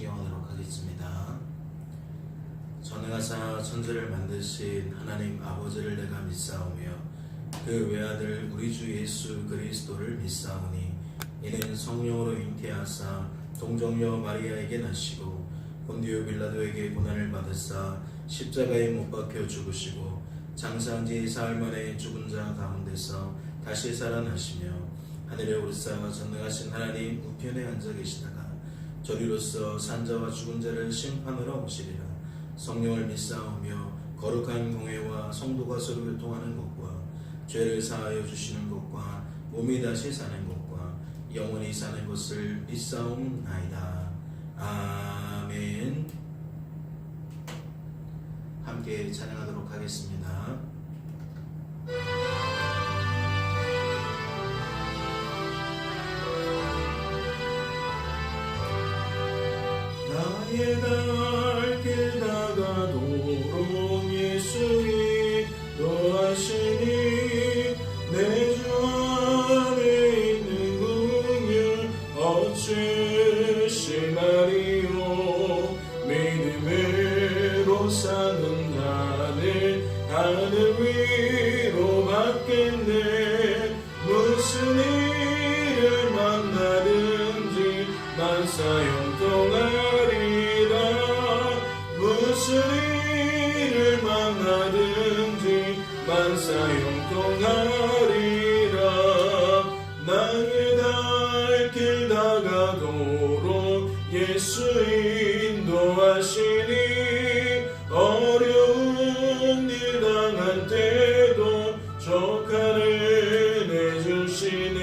성경하도록 하겠습니다. 전능하사 천지를 만드신 하나님 아버지를 내가 믿사오며 그 외아들 우리 주 예수 그리스도를 믿사오니 이는 성령으로 잉태하사 동정녀 마리아에게 나시고 본디오 빌라도에게 고난을 받으사 십자가에 못 박혀 죽으시고 장사한 지 사흘 만에 죽은 자 가운데서 다시 살아나시며 하늘에 오르사 전능하신 하나님 우편에 앉아 계시다가 저리로서 산자와 죽은 자를 심판하러 오시리라. 성령을 믿사오며 거룩한 공회와 성도가 서로 교통하는 것과 죄를 사하여 주시는 것과 몸이 다시 사는 것과 영원히 사는 것을 믿사옵나이다. 아멘. 함께 찬양하도록 하겠습니다. 나의 갈 길 다가도록 예수 인도하시니 내 주 안에 있는 긍휼 어찌시나리요. 믿음으로 사는 나를 하늘 위로 받겠네. 무슨 일을 만나든지 난 사용통하리라. 무슨 일을 만나든지 난 사용통하리라. 나의 갈 길 다가도록 예수 인도하시니 어려운 일 당할 때도 조카를 내주시네.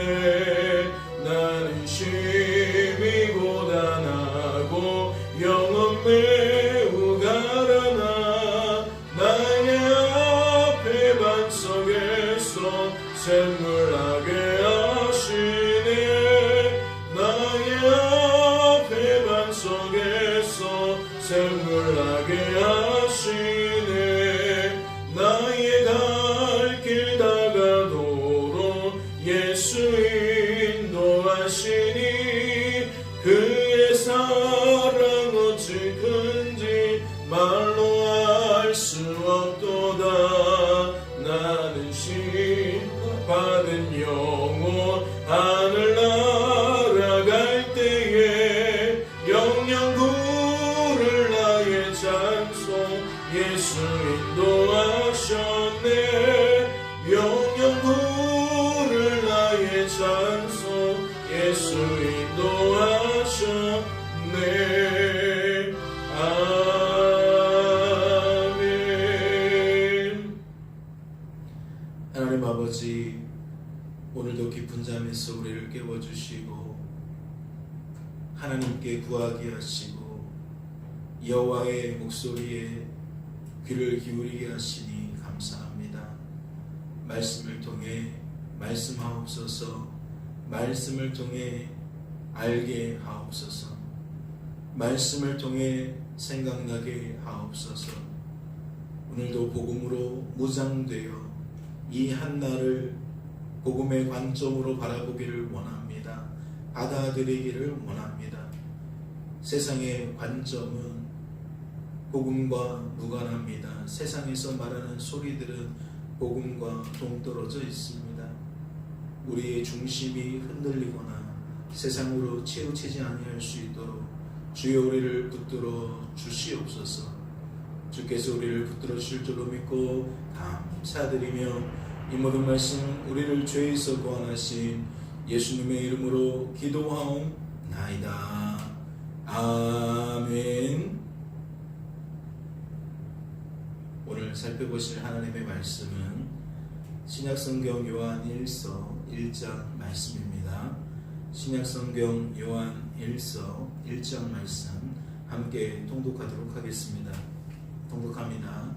나는 심히 고단하고 영혼 매우 가라나 나의 앞에 반석에서 샘물나게 하시네. 나의 앞에 반석에서 샘물나게 하시네. 나의 갈 길 다가도록 예수 인도하시니 그의 사랑 어찌 큰지 말로 알 수 없도다. 나는 신받은 영혼 하늘 날아갈 때에 영영 부를 나의 찬송 예수 인도하셨네. 영영 부를 나의 찬송 예수 인도하셨네. 아멘. 하나님 아버지, 오늘도 깊은 잠에서 우리를 깨워주시고 하나님께 구하게 하시고 여호와의 목소리에 귀를 기울이게 하시니 감사합니다. 말씀을 통해 말씀하옵소서. 말씀을 통해 알게 하옵소서. 말씀을 통해 생각나게 하옵소서. 오늘도 복음으로 무장되어 이 한날을 복음의 관점으로 바라보기를 원합니다. 받아들이기를 원합니다. 세상의 관점은 복음과 무관합니다. 세상에서 말하는 소리들은 복음과 동떨어져 있습니다. 우리의 중심이 흔들리거나 세상으로 치우치지 아니할 수 있도록 주여 우리를 붙들어 주시옵소서. 주께서 우리를 붙들어 주실 줄로 믿고 감사드리며 이 모든 말씀 우리를 죄에서 구원하신 예수님의 이름으로 기도하옵나이다. 아멘. 오늘 살펴보실 하나님의 말씀은 신약성경 요한 1서 1장 말씀입니다. 신약성경 요한 1서 1장 말씀 함께 통독하도록 하겠습니다. 통독합니다.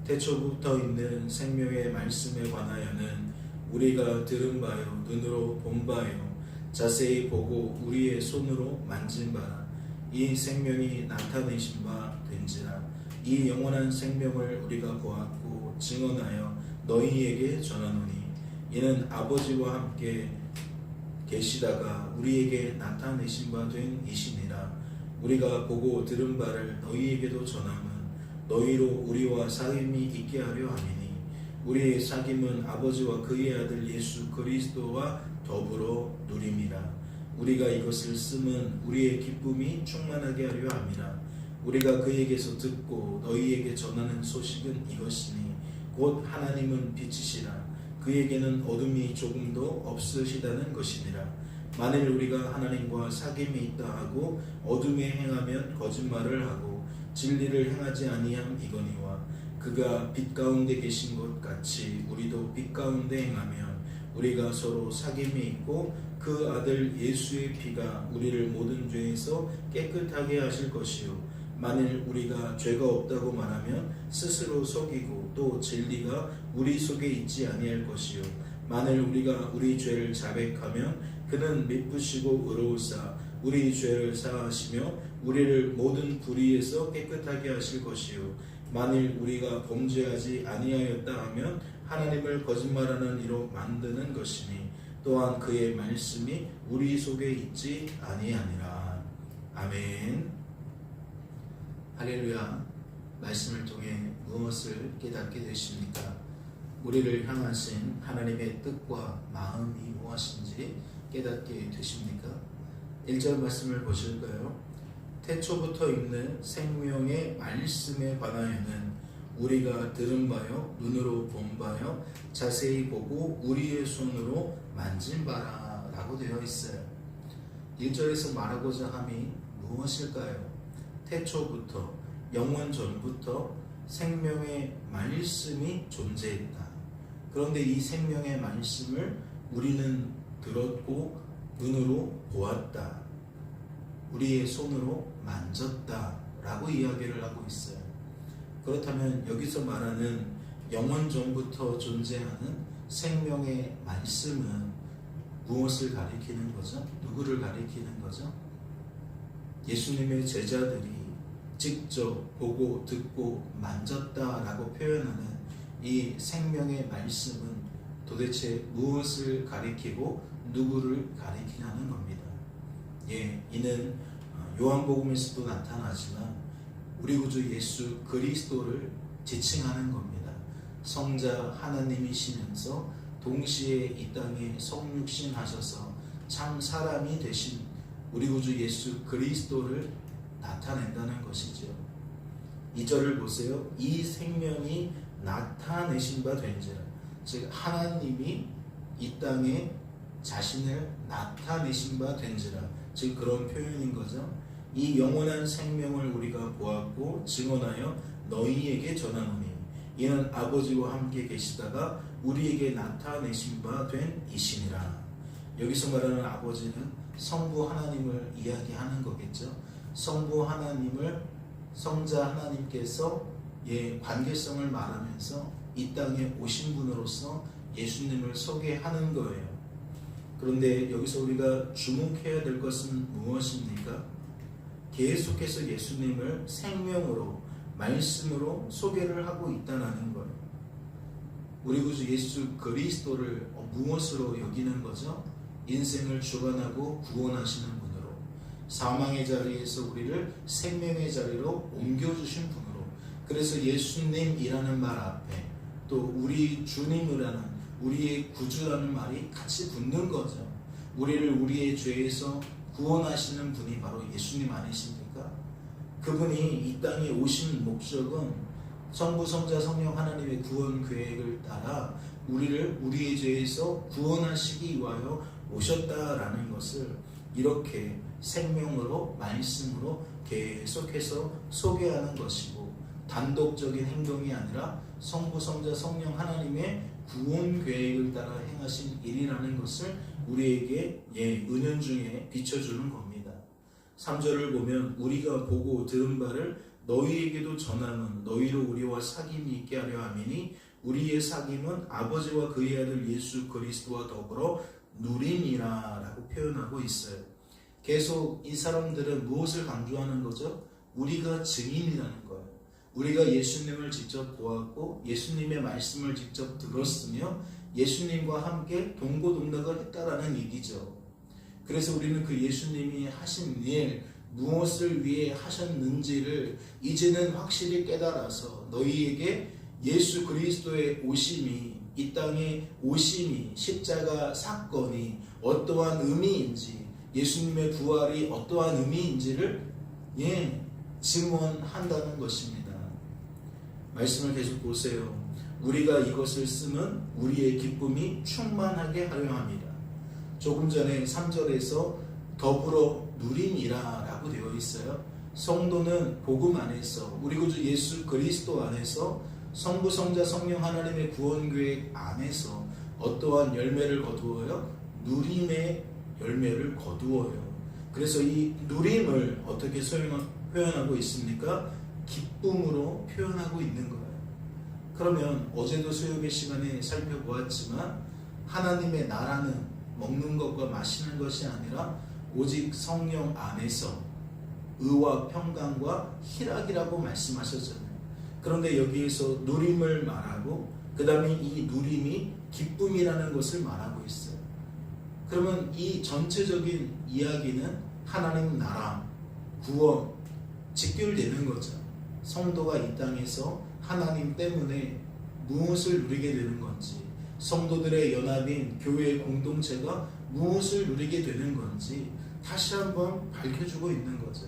태초부터 있는 생명의 말씀에 관하여는 우리가 들은 바요 눈으로 본 바요 자세히 보고 우리의 손으로 만진 바라. 이 생명이 나타내신 바 된지라. 이 영원한 생명을 우리가 보았고 증언하여 너희에게 전하노니 이는 아버지와 함께 계시다가 우리에게 나타내신 바 된 이시니라. 우리가 보고 들은 바를 너희에게도 전함은 너희로 우리와 사귐이 있게 하려 함이니 우리의 사귐은 아버지와 그의 아들 예수 그리스도와 더불어 누림이라. 우리가 이것을 쓰면 우리의 기쁨이 충만하게 하려 함이라. 우리가 그에게서 듣고 너희에게 전하는 소식은 이것이니 곧 하나님은 빛이시라. 그에게는 어둠이 조금도 없으시다는 것이니라. 만일 우리가 하나님과 사귐이 있다 하고 어둠에 행하면 거짓말을 하고 진리를 행하지 아니함 이거니와 그가 빛 가운데 계신 것 같이 우리도 빛 가운데 행하면 우리가 서로 사귐이 있고 그 아들 예수의 피가 우리를 모든 죄에서 깨끗하게 하실 것이요 만일 우리가 죄가 없다고 말하면 스스로 속이고 또 진리가 우리 속에 있지 아니할 것이요 만일 우리가 우리 죄를 자백하면 그는 미쁘시고 의로우사 우리 죄를 사하시며 우리를 모든 불의에서 깨끗하게 하실 것이요 만일 우리가 범죄하지 아니하였다 하면 하나님을 거짓말하는 이로 만드는 것이니 또한 그의 말씀이 우리 속에 있지 아니하니라. 아멘. 할렐루야. 말씀을 통해 무엇을 깨닫게 되십니까? 우리를 향하신 하나님의 뜻과 마음이 무엇인지 깨닫게 되십니까? 1절 말씀을 보실까요? 태초부터 있는 생명의 말씀에 관하여는 우리가 들은 바요 눈으로 본 바요 자세히 보고 우리의 손으로 만진 바라 라고 되어 있어요. 1절에서 말하고자 함이 무엇일까요? 태초부터 영원 전부터 생명의 말씀이 존재했다. 그런데 이 생명의 말씀을 우리는 들었고 눈으로 보았다. 우리의 손으로 만졌다 라고 이야기를 하고 있어요. 그렇다면 여기서 말하는 영원 전부터 존재하는 생명의 말씀은 무엇을 가리키는 거죠? 누구를 가리키는 거죠? 예수님의 제자들이 직접 보고 듣고 만졌다라고 표현하는 이 생명의 말씀은 도대체 무엇을 가리키고 누구를 가리키냐는 겁니다. 이는 요한복음에서도 나타나지만 우리 구주 예수 그리스도를 지칭하는 겁니다. 성자 하나님이시면서 동시에 이 땅에 성육신 하셔서 참 사람이 되신 우리 구주 예수 그리스도를 나타낸다는 것이죠. 2절을 보세요. 이 생명이 나타내신 바 된지라. 즉 하나님이 이 땅에 자신을 나타내신 바 된지라. 즉 그런 표현인 거죠. 이 영원한 생명을 우리가 보았고 증언하여 너희에게 전하노니 이는 아버지와 함께 계시다가 우리에게 나타내신 바 된 이시니라. 여기서 말하는 아버지는 성부 하나님을 이야기하는 거겠죠. 성부 하나님을 성자 하나님께서 관계성을 말하면서 이 땅에 오신 분으로서 예수님을 소개하는 거예요. 그런데 여기서 우리가 주목해야 될 것은 무엇입니까? 계속해서 예수님을 생명으로 말씀으로 소개를 하고 있다는 거예요. 우리 구주 예수 그리스도를 무엇으로 여기는 거죠? 인생을 주관하고 구원하시는 분으로, 사망의 자리에서 우리를 생명의 자리로 옮겨주신 분으로. 그래서 예수님이라는 말 앞에 또 우리 주님이라는, 우리의 구주라는 말이 같이 붙는 거죠. 우리를 우리의 죄에서 구원하시는 분이 바로 예수님 아니십니까? 그분이 이 땅에 오신 목적은 성부, 성자, 성령 하나님의 구원 계획을 따라 우리를 우리의 죄에서 구원하시기 위하여 오셨다라는 것을 이렇게 생명으로 말씀으로 계속해서 소개하는 것이고, 단독적인 행동이 아니라 성부, 성자, 성령 하나님의 구원 계획을 따라 행하신 일이라는 것을 우리에게 은연중에 비춰주는 겁니다. 3절을 보면 우리가 보고 들은 바를 너희에게도 전하면 너희로 우리와 사귐이 있게 하려 함이니 우리의 사귐은 아버지와 그의 아들 예수 그리스도와 더불어 누림이라 라고 표현하고 있어요. 계속 이 사람들은 무엇을 강조하는 거죠? 우리가 증인이라는 거예요. 우리가 예수님을 직접 보았고 예수님의 말씀을 직접 들었으며 예수님과 함께 동고동락을 했다라는 얘기죠. 그래서 우리는 그 예수님이 하신 일, 무엇을 위해 하셨는지를 이제는 확실히 깨달아서 너희에게 예수 그리스도의 오심이, 이 땅에 오심이, 십자가 사건이 어떠한 의미인지, 예수님의 부활이 어떠한 의미인지를 증언한다는 것입니다. 말씀을 계속 보세요. 우리가 이것을 쓰면 우리의 기쁨이 충만하게 하려 합니다. 조금 전에 3절에서 더불어 누림이라 라고 되어 있어요. 성도는 복음 안에서, 우리 구주 예수 그리스도 안에서, 성부 성자 성령 하나님의 구원 계획 안에서 어떠한 열매를 거두어요? 누림의 열매를 거두어요. 그래서 이 누림을 어떻게 표현하고 있습니까? 기쁨으로 표현하고 있는 거예요. 그러면 어제도 수요일 시간에 살펴보았지만 하나님의 나라는 먹는 것과 마시는 것이 아니라 오직 성령 안에서 의와 평강과 희락이라고 말씀하셨잖아요. 그런데 여기에서 누림을 말하고 그 다음에 이 누림이 기쁨이라는 것을 말하고 있어요. 그러면 이 전체적인 이야기는 하나님 나라, 구원, 직결되는 거죠. 성도가 이 땅에서 하나님 때문에 무엇을 누리게 되는 건지, 성도들의 연합인 교회의 공동체가 무엇을 누리게 되는 건지 다시 한번 밝혀주고 있는 거죠.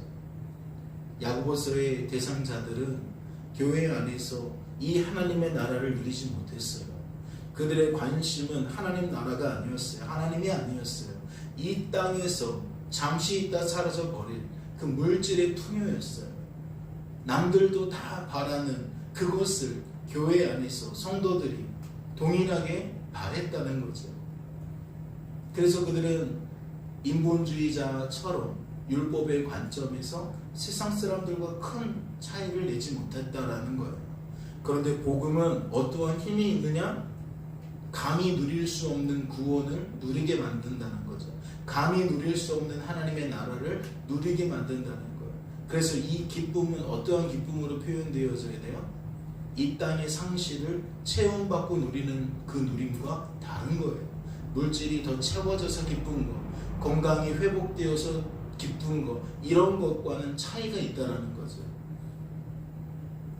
야고보서의 대상자들은 교회 안에서 이 하나님의 나라를 누리지 못했어요. 그들의 관심은 하나님 나라가 아니었어요. 하나님이 아니었어요. 이 땅에서 잠시 있다 사라져 버릴 그 물질의 풍요였어요. 남들도 다 바라는 그것을 교회 안에서 성도들이 동일하게 바랬다는 거죠. 그래서 그들은 인본주의자처럼 율법의 관점에서 세상 사람들과 큰 차이를 내지 못했다라는 거예요. 그런데 복음은 어떠한 힘이 있느냐? 감히 누릴 수 없는 구원을 누리게 만든다는 거죠. 감히 누릴 수 없는 하나님의 나라를 누리게 만든다는 거예요. 그래서 이 기쁨은 어떠한 기쁨으로 표현되어져야 돼요? 이 땅의 상실을 체험받고 누리는 그 누림과 다른 거예요. 물질이 더 채워져서 기쁜 거, 건강이 회복되어서 기쁜 거, 이런 것과는 차이가 있다는 거죠.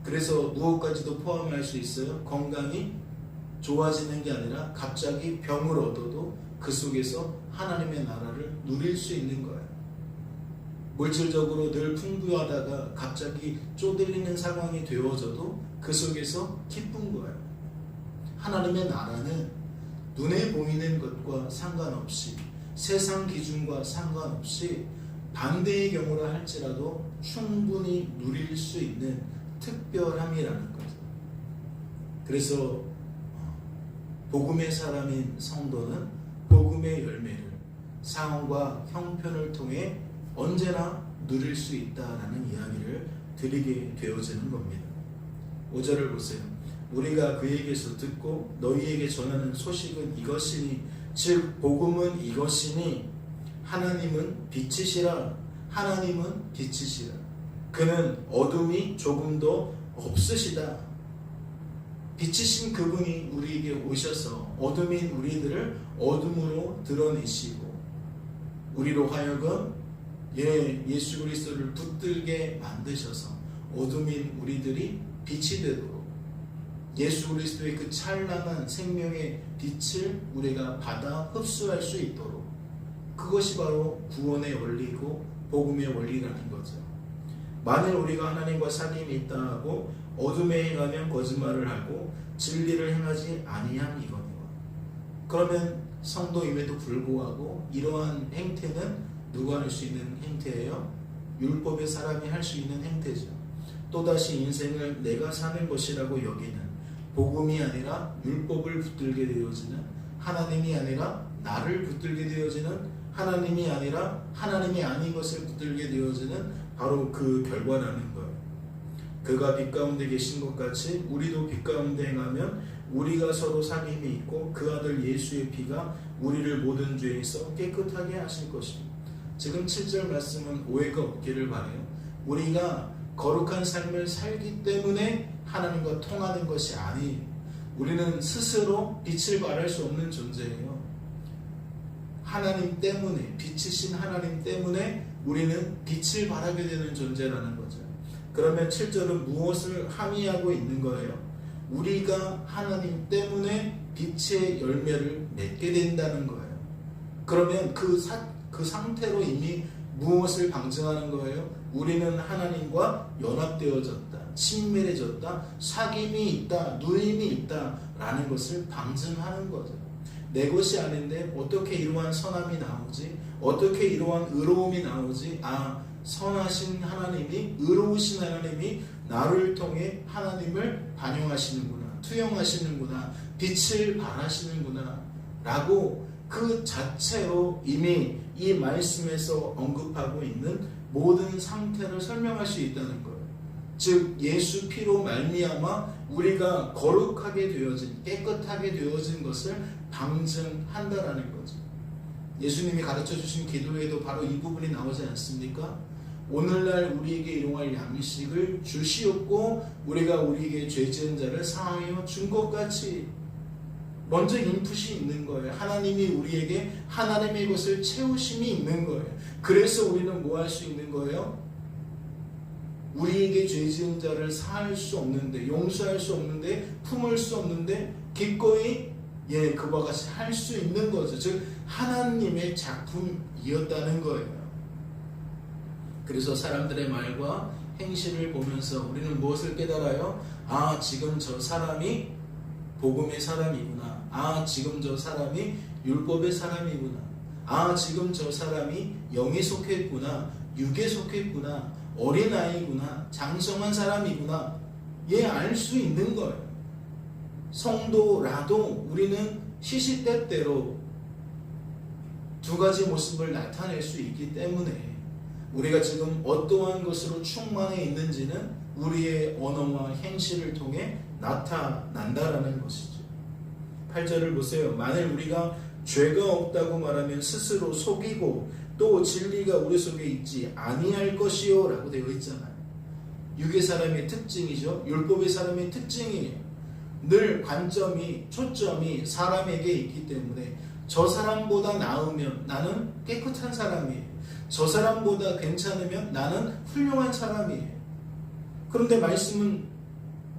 그래서 무엇까지도 포함할 수 있어요. 건강이 좋아지는 게 아니라 갑자기 병을 얻어도 그 속에서 하나님의 나라를 누릴 수 있는 거예요. 물질적으로 늘 풍부하다가 갑자기 쪼들리는 상황이 되어져도 그 속에서 기쁜 거예요. 하나님의 나라는 눈에 보이는 것과 상관없이, 세상 기준과 상관없이 반대의 경우라 할지라도 충분히 누릴 수 있는 특별함이라는 거죠. 그래서 복음의 사람인 성도는 복음의 열매를 상황과 형편을 통해 언제나 누릴 수 있다라는 이야기를 드리게 되어지는 겁니다. 5절을 보세요. 우리가 그에게서 듣고 너희에게 전하는 소식은 이것이니, 즉 복음은 이것이니, 하나님은 빛이시라. 하나님은 빛이시라. 그는 어둠이 조금도 없으시다. 빛이신 그분이 우리에게 오셔서 어둠인 우리들을 어둠으로 드러내시고 우리로 하여금 예수 그리스도를 붙들게 만드셔서 어둠인 우리들이 빛이 되도록, 예수 그리스도의 그 찬란한 생명의 빛을 우리가 받아 흡수할 수 있도록, 그것이 바로 구원의 원리고 복음의 원리라는 거죠. 만일 우리가 하나님과 사귐이 있다 하고 어둠에 행하면 거짓말을 하고 진리를 행하지 아니함이거니와. 그러면 성도임에도 불구하고 이러한 행태는 누가 할 수 있는 행태예요? 율법의 사람이 할 수 있는 행태죠. 또다시 인생을 내가 사는 것이라고 여기는, 복음이 아니라 율법을 붙들게 되어지는, 하나님이 아니라 나를 붙들게 되어지는, 하나님이 아니라 하나님이 아닌 것을 붙들게 되어지는 바로 그 결과라는 거예요. 그가 빛 가운데 계신 것 같이 우리도 빛 가운데 행하면 우리가 서로 사귐이 있고 그 아들 예수의 피가 우리를 모든 죄에서 깨끗하게 하실 것입니다. 지금 7절 말씀은 오해가 없기를 바라요. 우리가 거룩한 삶을 살기 때문에 하나님과 통하는 것이 아니에요. 우리는 스스로 빛을 발할 수 없는 존재예요. 하나님 때문에, 빛이신 하나님 때문에 우리는 빛을 발하게 되는 존재라는 거죠. 그러면 7절은 무엇을 함의하고 있는 거예요? 우리가 하나님 때문에 빛의 열매를 맺게 된다는 거예요. 그러면 그 상태로 이미 무엇을 방증하는 거예요? 우리는 하나님과 연합되어졌다, 친밀해졌다, 사귐이 있다, 누임이 있다 라는 것을 방증하는 거죠. 내 것이 아닌데 어떻게 이러한 선함이 나오지? 어떻게 이러한 의로움이 나오지? 선하신 하나님이, 의로우신 하나님이 나를 통해 하나님을 반영하시는구나, 투영하시는구나, 빛을 발하시는구나 라고 그 자체로 이미 이 말씀에서 언급하고 있는 모든 상태를 설명할 수 있다는 거예요. 즉 예수 피로 말미암아 우리가 거룩하게 되어진, 깨끗하게 되어진 것을 방증한다라는 거죠. 예수님이 가르쳐 주신 기도에도 바로 이 부분이 나오지 않습니까? 오늘날 우리에게 일용할 양식을 주시옵고 우리가 우리에게 죄 지은 자를 사하여 준 것 같이, 먼저 인풋이 있는 거예요. 하나님이 우리에게 하나님의 것을 채우심이 있는 거예요. 그래서 우리는 뭐 할 수 있는 거예요? 우리에게 죄 지은 자를 사할 수 없는데, 용서할 수 없는데, 품을 수 없는데 기꺼이 그와 같이 할 수 있는 거죠. 즉 하나님의 작품이었다는 거예요. 그래서 사람들의 말과 행실을 보면서 우리는 무엇을 깨달아요? 지금 저 사람이 복음의 사람이구나. 지금 저 사람이 율법의 사람이구나. 지금 저 사람이 영에 속했구나, 육에 속했구나, 어린아이구나, 장성한 사람이구나. 알 수 있는 거예요. 성도라도 우리는 시시때때로 두 가지 모습을 나타낼 수 있기 때문에 우리가 지금 어떠한 것으로 충만해 있는지는 우리의 언어와 행실을 통해 나타난다라는 것이죠. 8절을 보세요. 만일 우리가 죄가 없다고 말하면 스스로 속이고 또 진리가 우리 속에 있지 아니할 것이요 라고 되어 있잖아요. 육의 사람의 특징이죠. 율법의 사람의 특징이에요. 늘 관점이, 초점이 사람에게 있기 때문에 저 사람보다 나으면 나는 깨끗한 사람이에요. 저 사람보다 괜찮으면 나는 훌륭한 사람이에요. 그런데 말씀은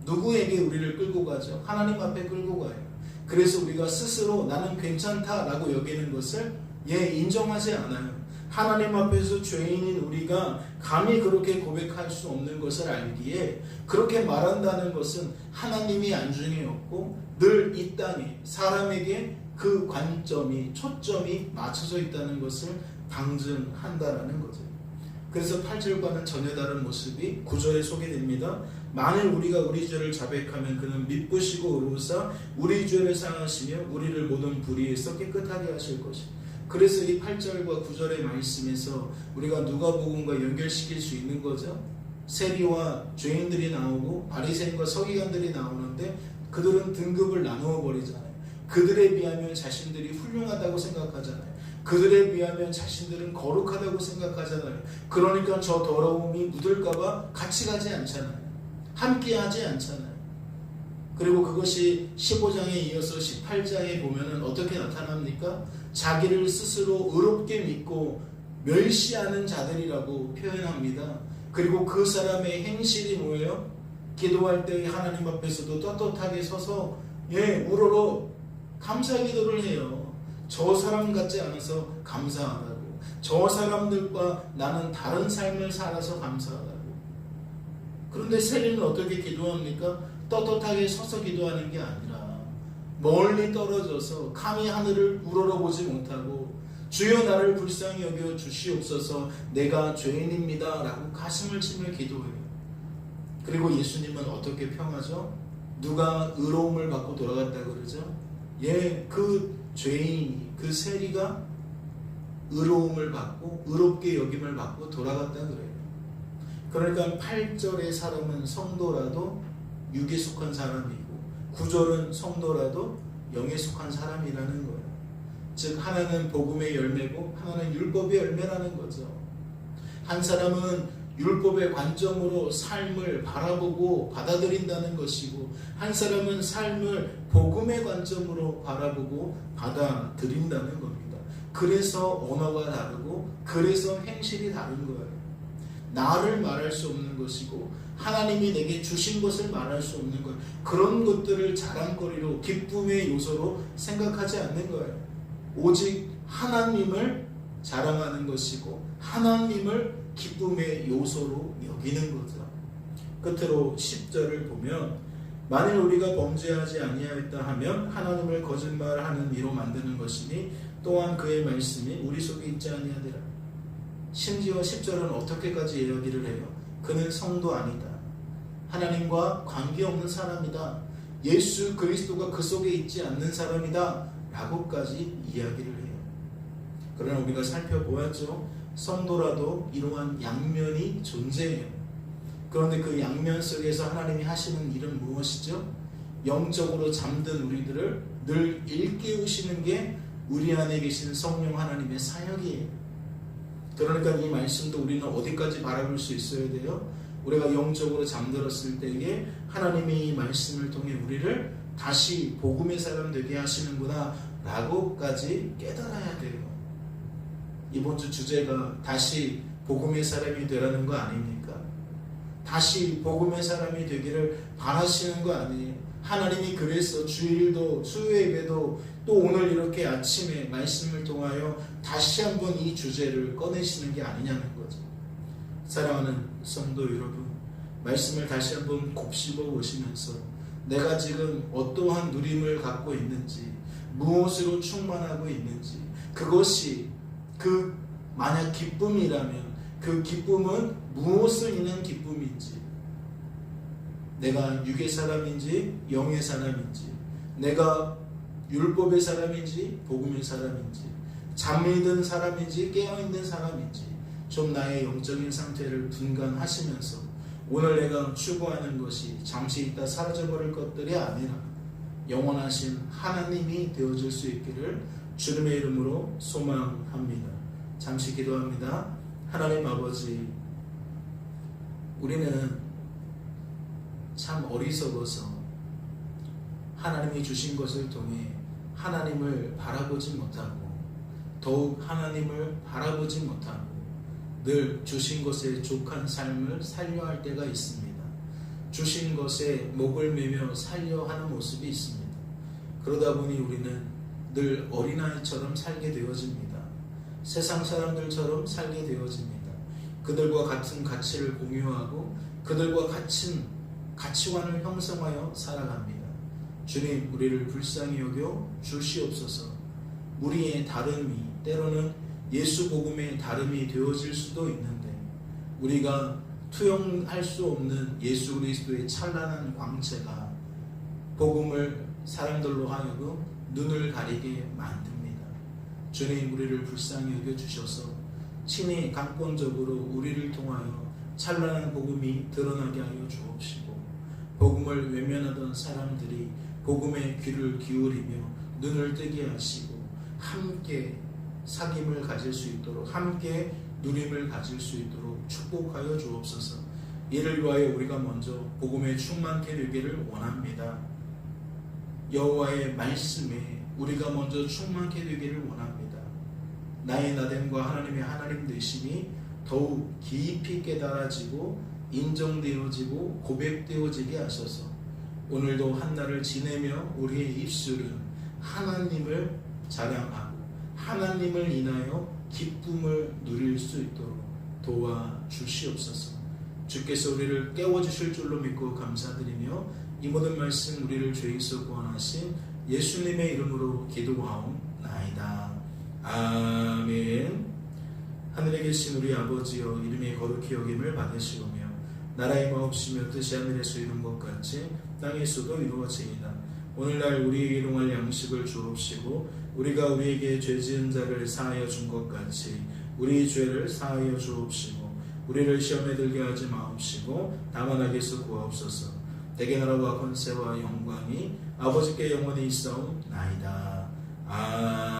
누구에게 우리를 끌고 가죠? 하나님 앞에 끌고 가요. 그래서 우리가 스스로 나는 괜찮다라고 여기는 것을 인정하지 않아요. 하나님 앞에서 죄인인 우리가 감히 그렇게 고백할 수 없는 것을 알기에 그렇게 말한다는 것은 하나님이 안중에 없고 늘 이 땅에 사람에게 그 관점이, 초점이 맞춰져 있다는 것을 방증한다라는 거죠. 그래서 8절과는 전혀 다른 모습이 9절에 소개됩니다. 만일 우리가 우리 죄를 자백하면 그는 미쁘시고 의로우사 우리 죄를 사하시며 우리를 모든 불의에서 깨끗하게 하실 것이다. 그래서 이 8절과 9절의 말씀에서 우리가 누가복음과 연결시킬 수 있는 거죠. 세리와 죄인들이 나오고 바리새인과 서기관들이 나오는데 그들은 등급을 나누어 버리잖아요. 그들에 비하면 자신들이 훌륭하다고 생각하잖아요. 그들에 비하면 자신들은 거룩하다고 생각하잖아요. 그러니까 저 더러움이 묻을까봐 같이 가지 않잖아요. 함께 하지 않잖아요. 그리고 그것이 15장에 이어서 18장에 보면은 어떻게 나타납니까? 자기를 스스로 의롭게 믿고 멸시하는 자들이라고 표현합니다. 그리고 그 사람의 행실이 뭐예요? 기도할 때 하나님 앞에서도 떳떳하게 서서 우러러 감사 기도를 해요. 저 사람 같지 않아서 감사하다고, 저 사람들과 나는 다른 삶을 살아서 감사하다고. 그런데 세리는 어떻게 기도합니까? 떳떳하게 서서 기도하는 게 아니라 멀리 떨어져서 감히 하늘을 우러러보지 못하고 주여 나를 불쌍히 여겨 주시옵소서 내가 죄인입니다 라고 가슴을 치며 기도해요. 그리고 예수님은 어떻게 평하죠? 누가 의로움을 받고 돌아갔다 그러죠? 그 죄인이, 그 세리가 의로움을 받고 의롭게 여김을 받고 돌아갔다 그래요. 그러니까 8절의 사람은 성도라도 육에 속한 사람이고 9절은 성도라도 영에 속한 사람이라는 거예요. 즉 하나는 복음의 열매고 하나는 율법의 열매라는 거죠. 한 사람은 율법의 관점으로 삶을 바라보고 받아들인다는 것이고 한 사람은 삶을 복음의 관점으로 바라보고 받아들인다는 겁니다. 그래서 언어가 다르고 그래서 행실이 다른 거예요. 나를 말할 수 없는 것이고 하나님이 내게 주신 것을 말할 수 없는 것, 그런 것들을 자랑거리로 기쁨의 요소로 생각하지 않는 거예요. 오직 하나님을 자랑하는 것이고 하나님을 기쁨의 요소로 여기는 거죠. 끝으로 10절을 보면 만일 우리가 범죄하지 아니하였다 하면 하나님을 거짓말하는 이로 만드는 것이니 또한 그의 말씀이 우리 속에 있지 아니하리라. 심지어 10절은 어떻게까지 이야기를 해요? 그는 성도 아니다. 하나님과 관계없는 사람이다. 예수 그리스도가 그 속에 있지 않는 사람이다. 라고까지 이야기를 해요. 그러나 우리가 살펴보았죠. 성도라도 이러한 양면이 존재해요. 그런데 그 양면 속에서 하나님이 하시는 일은 무엇이죠? 영적으로 잠든 우리들을 늘 일깨우시는 게 우리 안에 계신 성령 하나님의 사역이에요. 그러니까 이 말씀도 우리는 어디까지 바라볼 수 있어야 돼요? 우리가 영적으로 잠들었을 때에 하나님이 이 말씀을 통해 우리를 다시 복음의 사람 되게 하시는구나 라고까지 깨달아야 돼요. 이번 주 주제가 다시 복음의 사람이 되라는 거 아닙니까? 다시 복음의 사람이 되기를 바라시는 거 아니에요? 하나님이 그래서 주일도 수요예배도 또 오늘 이렇게 아침에 말씀을 통하여 다시 한번 이 주제를 꺼내시는 게 아니냐는 거죠. 사랑하는 성도 여러분, 말씀을 다시 한번 곱씹어 보시면서 내가 지금 어떠한 누림을 갖고 있는지, 무엇으로 충만하고 있는지, 그것이 만약 기쁨이라면 그 기쁨은 무엇을 인한 기쁨인지, 내가 육의 사람인지 영의 사람인지, 내가 율법의 사람인지 복음의 사람인지, 잠이 든 사람인지 깨어있는 사람인지 좀 나의 영적인 상태를 분간하시면서 오늘 내가 추구하는 것이 잠시 있다 사라져버릴 것들이 아니라 영원하신 하나님이 되어줄 수 있기를 주님의 이름으로 소망합니다. 잠시 기도합니다. 하나님 아버지, 우리는 참 어리석어서 하나님이 주신 것을 통해 하나님을 바라보지 못하고 더욱 하나님을 바라보지 못하고 늘 주신 것에 족한 삶을 살려 할 때가 있습니다. 주신 것에 목을 매며 살려 하는 모습이 있습니다. 그러다 보니 우리는 늘 어린아이처럼 살게 되어집니다. 세상 사람들처럼 살게 되어집니다. 그들과 같은 가치를 공유하고 그들과 같은 가치관을 형성하여 살아갑니다. 주님, 우리를 불쌍히 여겨 주시옵소서. 우리의 다름이 때로는 예수 복음의 다름이 되어질 수도 있는데 우리가 투영할 수 없는 예수 그리스도의 찬란한 광채가 복음을 사람들로 하여금 눈을 가리게 만듭니다. 주님, 우리를 불쌍히 여겨 주셔서 친히 강권적으로 우리를 통하여 찬란한 복음이 드러나게 하여 주옵시고 복음을 외면하던 사람들이 복음에 귀를 기울이며 눈을 뜨게 하시고 함께 사귐을 가질 수 있도록 함께 누림을 가질 수 있도록 축복하여 주옵소서. 이를 위하여 우리가 먼저 복음에 충만케 되기를 원합니다. 여호와의 말씀에 우리가 먼저 충만케 되기를 원합니다. 나의 나됨과 하나님의 하나님 되심이 더욱 깊이 깨달아지고 인정되어지고 고백되어지게 하소서. 오늘도 한날을 지내며 우리의 입술은 하나님을 자랑하고 하나님을 인하여 기쁨을 누릴 수 있도록 도와주시옵소서. 주께서 우리를 깨워주실 줄로 믿고 감사드리며 이 모든 말씀 우리를 죄에서 구원하신 예수님의 이름으로 기도하옵나이다. 아멘. 하늘에 계신 우리 아버지여, 이름이 거룩히 여김을 받으시오며 나라의 마옵시며 뜻이 하늘에서 이룬 것 같이 땅에서도 이루어지이다. 오늘날 우리에게 일용할 양식을 주옵시고 우리가 우리에게 죄 지은 자를 사하여 준 것 같이 우리 죄를 사하여 주옵시고 우리를 시험에 들게 하지 마옵시고 다만 악에서 구하옵소서. 대개 나라와 권세와 영광이 아버지께 영원히 있사옵나이다. 아멘.